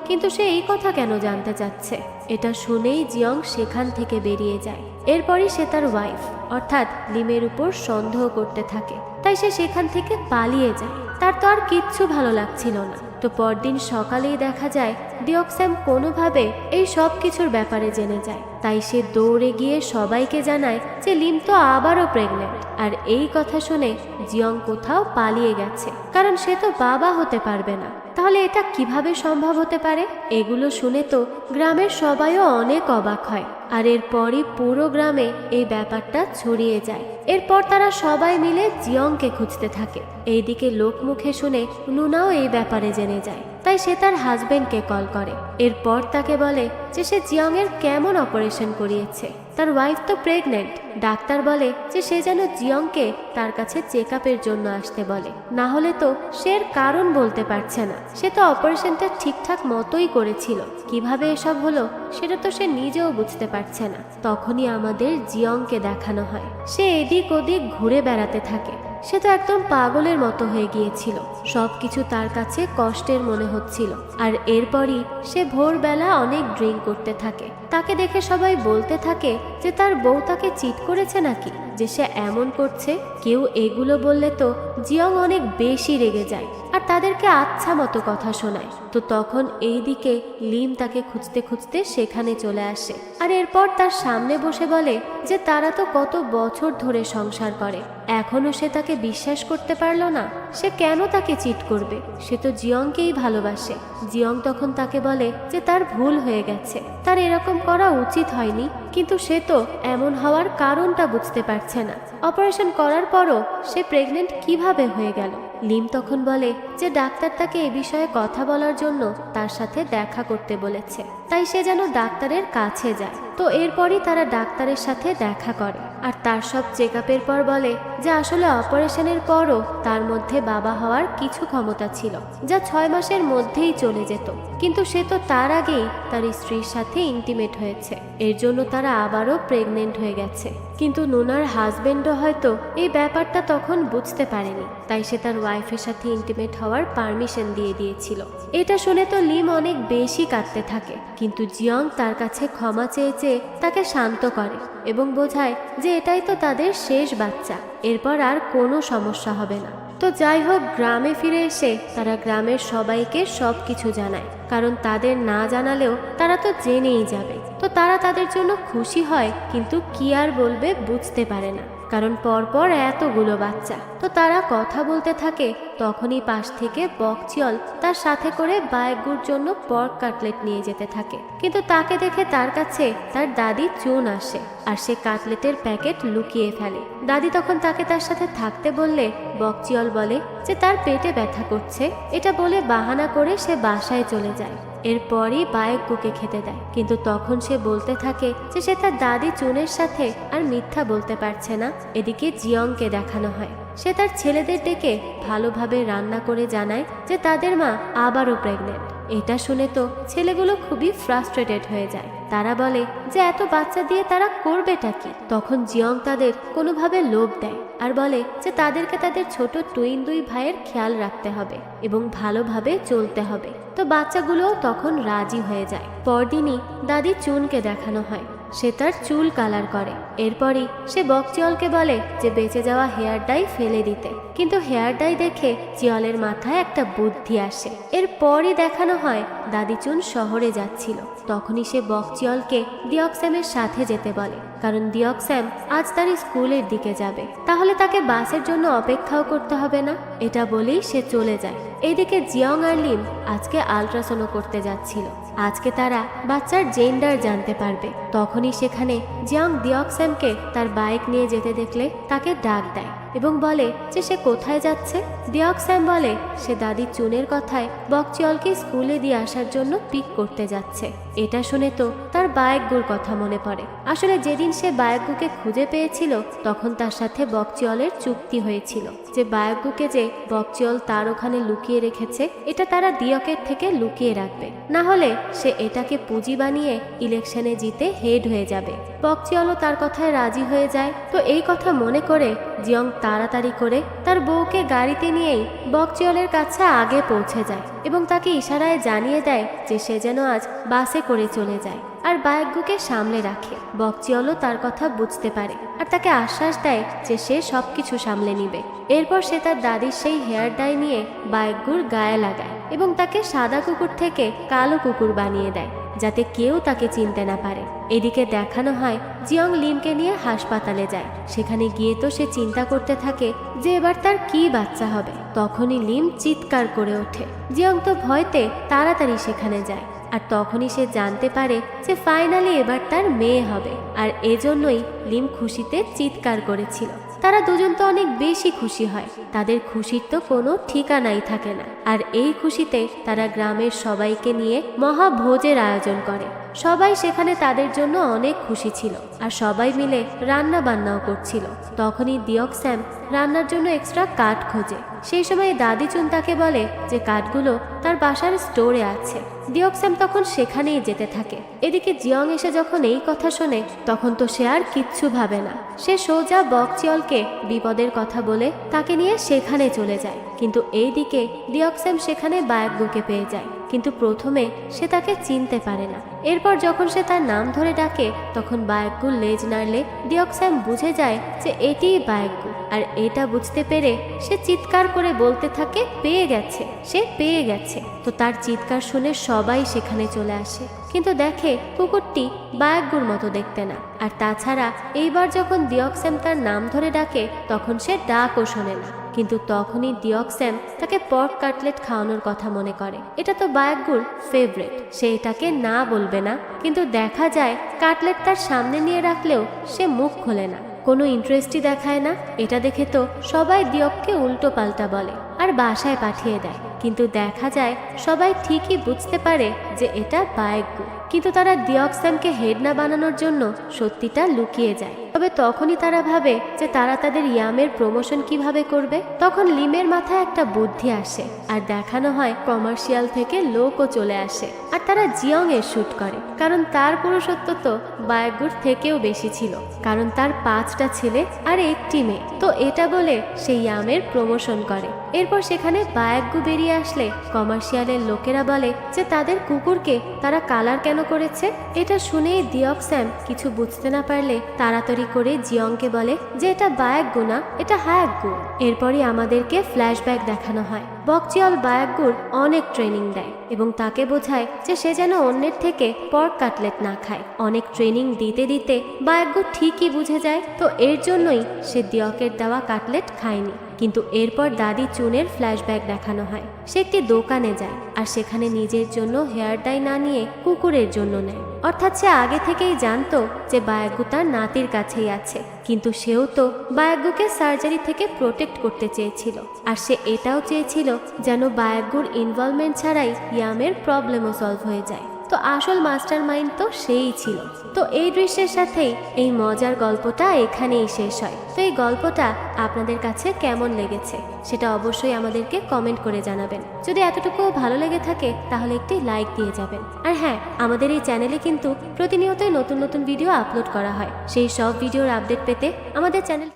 কিন্তু সে এই কথা কেন জানতে চাচ্ছে? এটা শুনেই জিয়ং সেখান থেকে বেরিয়ে যায়। এরপরই সে তার ওয়াইফ অর্থাৎ লিমের উপর সন্দেহ করতে থাকে, তাই সে সেখান থেকে পালিয়ে যায়। তার তো আর কিচ্ছু ভালো লাগছিল না। তো পরদিন সকালেই দেখা যায় ডিয়ক্স্যাম কোনোভাবে এই সব কিছুর ব্যাপারে জেনে যায়। তাই সে দৌড়ে গিয়ে সবাইকে জানায় যে লিম তো আবারও প্রেগনেন্ট। আর এই কথা শুনে জিয়ং কোথাও পালিয়ে গেছে, কারণ সে তো বাবা হতে পারবে না। তাহলে এটা কিভাবে সম্ভব হতে পারে? এগুলো শুনে তো গ্রামের সবাইও অনেক অবাক হয়। আর এরপরই পুরো গ্রামে এই ব্যাপারটা ছড়িয়ে যায়। এরপর তারা সবাই মিলে জিয়ংকে খুঁজতে থাকে। এইদিকে লোকমুখে শুনে নুনাও এই ব্যাপারে জেনে যায়, তাই সে তার হাজবেন্ডকে কল করে। এরপর তাকে বলে যে সে জিয়ং এর কেমন অপারেশন করিয়েছে, তার ওয়াইফ তো প্রেগনেন্ট। ডাক্তার বলে যে সে যেন জিয়ংকে তার কাছে চেক আপের জন্য আসতে বলে, না হলে তো সে এর কারণ বলতে পারছে না। সে তো অপারেশনটা ঠিকঠাক মতোই করেছিল, কিভাবে এসব হলো সেটা তো সে নিজেও বুঝতে পারছে না। তখনই আমাদের জিয়ংকে দেখানো হয়, সে এদিক ওদিক ঘুরে বেড়াতে থাকে। সে তো একদম পাগলের মতো হয়ে গিয়েছিল, সবকিছু তার কাছে কষ্টের মনে হচ্ছিল। আর এরপরই সে ভোরবেলা অনেক ড্রিঙ্ক করতে থাকে। তাকে দেখে সবাই বলতে থাকে যে তার বউ তাকে চিট করেছে নাকি, যে সে এমন করছে। কেউ এগুলো বললে তো জিয়ং অনেক বেশি রেগে যায় আর তাদেরকে আচ্ছা মতো কথা শোনায়। তো তখন এইদিকে লিম তাকে খুঁজতে খুঁজতে সেখানে চলে আসে, আর এরপর তার সামনে বসে বলে যে তারা তো কত বছর ধরে সংসার করে, এখনো সে তাকে বিশ্বাস করতে পারলো না। সে কেন তাকে চিট করবে? সে তো জিয়ংকেই ভালোবাসে। জিয়ং তখন তাকে বলে যে তার ভুল হয়ে গেছে, তার এরকম করা উচিত হয়নি। কিন্তু সে তো এমন হওয়ার কারণটা বুঝতে পারছে না। অপারেশন করার পরও সে প্রেগনেন্ট কিভাবে হয়ে গেল? লিম তখন বলে যে ডাক্তার তাকে এ বিষয়ে কথা বলার জন্য তার সাথে দেখা করতে বলেছে, তাই সে যেন ডাক্তারের কাছে যায়। তো এরপরই তারা ডাক্তারের সাথে দেখা করে আর তার সব চেক আপের পর বলে যে আসলে অপারেশনের পরও তার মধ্যে বাবা হওয়ার কিছু ক্ষমতা ছিল, যা 6 মাসের মধ্যেই চলে যেত। কিন্তু সে তো তার আগেই তার স্ত্রীর সাথে ইন্টিমেট হয়েছে, এর জন্য তারা আবারও প্রেগনেন্ট হয়ে গেছে। কিন্তু নুনার হাজবেন্ডও হয়তো এই ব্যাপারটা তখন বুঝতে পারেনি, তাই সে তার ওয়াইফের সাথে ইন্টিমেট হওয়ার পারমিশন দিয়ে দিয়েছিল। এটা শুনে তো লিম অনেক বেশি কাঁদতে থাকে, কিন্তু জিয়ং তার কাছে ক্ষমা চেয়ে চেয়ে তাকে শান্ত করে এবং বোঝায় যে এটাই তো তাদের শেষ বাচ্চা, এরপর আর কোনো সমস্যা হবে না। তো যাই হোক, গ্রামে ফিরে এসে তারা গ্রামের সবাইকে সবকিছু জানায়, কারণ তাদের না জানালেও তারা তো জেনেই যাবে। তো তারা তাদের জন্য খুশি হয়, কিন্তু কি আর বলবে বুঝতে পারে না, কারণ পরপর এতগুলো বাচ্চা। তো তারা কথা বলতে থাকে, তখনই পাশ থেকে বকচিয়ল তার সাথে করে বায়গুর জন্য পর্ক কাটলেট নিয়ে যেতে থাকে। কিন্তু তাকে দেখে তার কাছে তার দাদি চুন আসে আর সে কাটলেটের প্যাকেট লুকিয়ে ফেলে। দাদি তখন তাকে তার সাথে থাকতে বললে বকচিয়ল বলে যে তার পেটে ব্যথা করছে। এটা বলে বাহানা করে সে বাসায় চলে যায়। এরপরই বায়গুকে খেতে দেয়, কিন্তু তখন সে বলতে থাকে যে সে তার দাদি চুনের সাথে আর মিথ্যা বলতে পারছে না। এদিকে জিয়ংকে দেখানো হয়, সে তার ছেলেদের ডেকে ভালোভাবে রান্না করে জানায় যে তাদের মা আবারও প্রেগনেন্ট। এটা শুনে তো ছেলেগুলো খুবই ফ্রাস্ট্রেটেড হয়ে যায়। তারা বলে যে এত বাচ্চা দিয়ে তারা করবেটা কি? তখন জিয়ং তাদের কোনোভাবে লোভ দেয় আর বলে যে তাদেরকে তাদের ছোট টুইন 2 ভাইয়ের খেয়াল রাখতে হবে এবং ভালোভাবে চলতে হবে। তো বাচ্চাগুলোও তখন রাজি হয়ে যায়। পরদিনই দাদি চুনকে দেখানো হয় সে তার চুল কালার করে। এরপরই সে বকচিয়লকে বলে যে বেঁচে যাওয়া হেয়ার ডাই ফেলে দিতে, কিন্তু হেয়ার ডাই দেখে চিয়লের মাথায় একটা বুদ্ধি আসে। এরপরই দেখানো হয় দাদি চুন শহরে যাচ্ছিল। তখনই সে বকচিয়লকে ডিঅক্স্যামের সাথে যেতে বলে, কারণ ডিঅক্স্যাম আজ তার স্কুলের দিকে যাবে, তাহলে তাকে বাসের জন্য অপেক্ষাও করতে হবে না। এটা বলেই সে চলে যায়। এদিকে জিয়ং আর লিম আজকে আল্ট্রাসাউন্ড করতে যাচ্ছিল। আজকে তারা বাচ্চার জেন্ডার জানতে পারবে। তখনই সেখানে জিয়ং ডিঅক্স্যামকে তার বাইক নিয়ে যেতে দেখলে তাকে ডাক দেয় এবং বলে যে সে কোথায় যাচ্ছে। ডিঅক্স্যাম বলে সে দাদি চুনের কথায় বকচিয়লকে স্কুলে দিয়ে আসার জন্য পিক করতে যাচ্ছে। এটা শুনে তো তার বায়েকগুর কথা মনে পড়ে। আসলে যেদিন সে বায়েকগুকে খুঁজে পেয়েছিল তখন তার সাথে বকচিয়লের চুক্তি হয়েছিল যে বায়েকগুকে যে বকচিয়ল তার ওখানে লুকিয়ে রেখেছে এটা তারা ডিয়কের থেকে লুকিয়ে রাখবে, না হলে সে এটাকে পুঁজি বানিয়ে ইলেকশনে জিতে হেড হয়ে যাবে। বকচিয়লও তার কথায় রাজি হয়ে যায়। তো এই কথা মনে করে জিয়ং তাড়াতাড়ি করে তার বউকে গাড়িতে নিয়েই বকচিয়লের কাছে আগে পৌঁছে যায় এবং তাকে ইশারায় জানিয়ে দেয় যে সে যেন আজ বাসে করে চলে যায় আর বায়েকগুকে সামলে রাখে। বকচিয়লও তার কথা বুঝতে পারে আর তাকে আশ্বাস দেয় যে সে সবকিছু সামলে নিবে। এরপর সে তার দাদির সেই হেয়ার ডাই নিয়ে বায়েকগুর গায়ে লাগায় এবং তাকে সাদা কুকুর থেকে কালো কুকুর বানিয়ে দেয় যাতে কেউ তাকে চিনতে না পারে। এদিকে দেখানো হয় জিয়ং লিমকে নিয়ে হাসপাতালে যায়। সেখানে গিয়ে তো সে চিন্তা করতে থাকে যে এবার তার কি বাচ্চা হবে। তখনই লিম চিৎকার করে ওঠে। জিয়ং তো ভয়তে তাড়াতাড়ি সেখানে যায় আর তখনই সে জানতে পারে যে ফাইনালি এবার তার মেয়ে হবে, আর এজন্যই লিম খুশিতে চিৎকার করেছিল। তারা দুজন তো অনেক বেশি খুশি হয়। তাদের খুশির তো কোনো ঠিকানাই থাকে না। আর এই খুশিতে তারা গ্রামের সবাইকে নিয়ে মহাভোজের আয়োজন করে। সবাই সেখানে তাদের জন্য অনেক খুশি ছিল আর সবাই মিলে রান্না বান্নাও করছিল। তখনই ডিঅক্স্যাম রান্নার জন্য এক্সট্রা কাঠ খোঁজে। সেই সময় দাদি চুন তাকে বলে যে কাঠগুলো তার বাসার স্টোরে আছে। ডিঅক্স্যাম তখন সেখানেই যেতে থাকে। এদিকে জিয়ং এসে যখন এই কথা শোনে তখন তো সে আর কিচ্ছু ভাবে না। সে সোজা বকচিয়লকে বিপদের কথা বলে তাকে নিয়ে সেখানে চলে যায়। কিন্তু এইদিকে ডিঅক্স্যাম সেখানে বায়েকগুকে পেয়ে যায়, কিন্তু প্রথমে সে তাকে চিনতে পারে না। এরপর যখন সে তার নাম ধরে ডাকে তখন বায়েকগু লেজ নাড়লে ডিঅক্স্যাম বুঝে যায় যে এটিই বায়েকগু। আর এটা বুঝতে পেরে সে চিৎকার করে বলতে থাকে পেয়ে গেছে, সে পেয়ে গেছে। তো তার চিৎকার শুনে সবাই সেখানে চলে আসে, কিন্তু দেখে কুকুরটি বায়েকগুর মতো দেখতে না। আর তাছাড়া এইবার যখন ডিঅক্স্যাম তার নাম ধরে ডাকে তখন সে ডাকও শোনে না। কিন্তু তখনই ডিঅক্স্যাম তাকে পর্ক কাটলেট খাওয়ানোর কথা মনে করে। এটা তো বায়েকগুর ফেভারিট, সে এটাকে না বলবে না। কিন্তু দেখা যায় কাটলেট তার সামনে নিয়ে রাখলেও সে মুখ খোলে না, কোনো ইন্টারেস্টই দেখায় না। এটা দেখে তো সবাই ডিঅককে উল্টো পাল্টা বলে আর বাসায় পাঠিয়ে দেয়। কিন্তু দেখা যায় সবাই ঠিকই বুঝতে পারে যে এটা বায়েকগু, কিন্তু তারা ডিঅক্স্যামকে হেড না বানানোর জন্য সত্যিটা লুকিয়ে যায়। তবে তখনই তারা ভাবে যে তারা তাদের ইয়ামের প্রমোশন কিভাবে করবে। তখন লিমের মাথায় একটা বুদ্ধি আসে আর দেখানো হয় কমার্শিয়াল থেকে লোকও চলে আসে আর তারা জিয়ং এর শুট করে, কারণ তার পুরুষত্ব তো বায়েকগুর থেকেও বেশি ছিল, কারণ তার 5টা ছেলে আর 1টি মেয়ে। তো এটা বলে সেই ইয়ামের প্রমোশন করে। এরপর সেখানে বায়েকগু বেরিয়ে আসলে কমার্শিয়ালের লোকেরা বলে যে তাদের কুকুরকে তারা কালার কেন করেছে। এটা শুনেই ডিঅক্স্যাম কিছু বুঝতে না পারলে তাড়াতাড়ি করে জিয়ংকে বলে যে এটা বায়েকগু না, এটা হায়াকগু। এরপরই আমাদেরকে ফ্ল্যাশব্যাক দেখানো হয়। বকচিয়ল বায়েকগুর অনেক ট্রেনিং দেয় এবং তাকে বোঝায় যে সে যেন অন্যের থেকে পর্ক কাটলেট না খায়। অনেক ট্রেনিং দিতে দিতে বায়েকগু ঠিকই বুঝে যায়। তো এর জন্যই সে ডিঅকের দেওয়া কাটলেট খায়নি। কিন্তু এরপর দাদি চুনের ফ্ল্যাশব্যাক দেখানো হয়। সে একটি দোকানে যায় আর সেখানে নিজের জন্য হেয়ার ডাই না নিয়ে কুকুরের জন্য নেয়। অর্থাৎ সে আগে থেকেই জানতো যে বায়েকগু তার নাতির কাছেই আছে, কিন্তু সেও তো বায়েকগুকে সার্জারি থেকে প্রোটেক্ট করতে চেয়েছিল। আর সে এটাও চেয়েছিল যেন বায়েকগুর ইনভলভমেন্ট ছাড়াই ইয়ামের প্রবলেমও সলভ হয়ে যায়। তো আসল মাস্টার মাইন্ড তো সেই ছিল। তো এই দৃশ্যের সাথেই এই মজার গল্পটা এখানেই শেষ হয়। তো এই গল্পটা আপনাদের কাছে কেমন লেগেছে সেটা অবশ্যই আমাদেরকে কমেন্ট করে জানাবেন। যদি এতটুকু ভালো লেগে থাকে তাহলে একটি লাইক দিয়ে যাবেন। আর হ্যাঁ, আমাদের এই চ্যানেলে কিন্তু প্রতিনিয়তই নতুন নতুন ভিডিও আপলোড করা হয়। সেই সব ভিডিওর আপডেট পেতে আমাদের চ্যানেল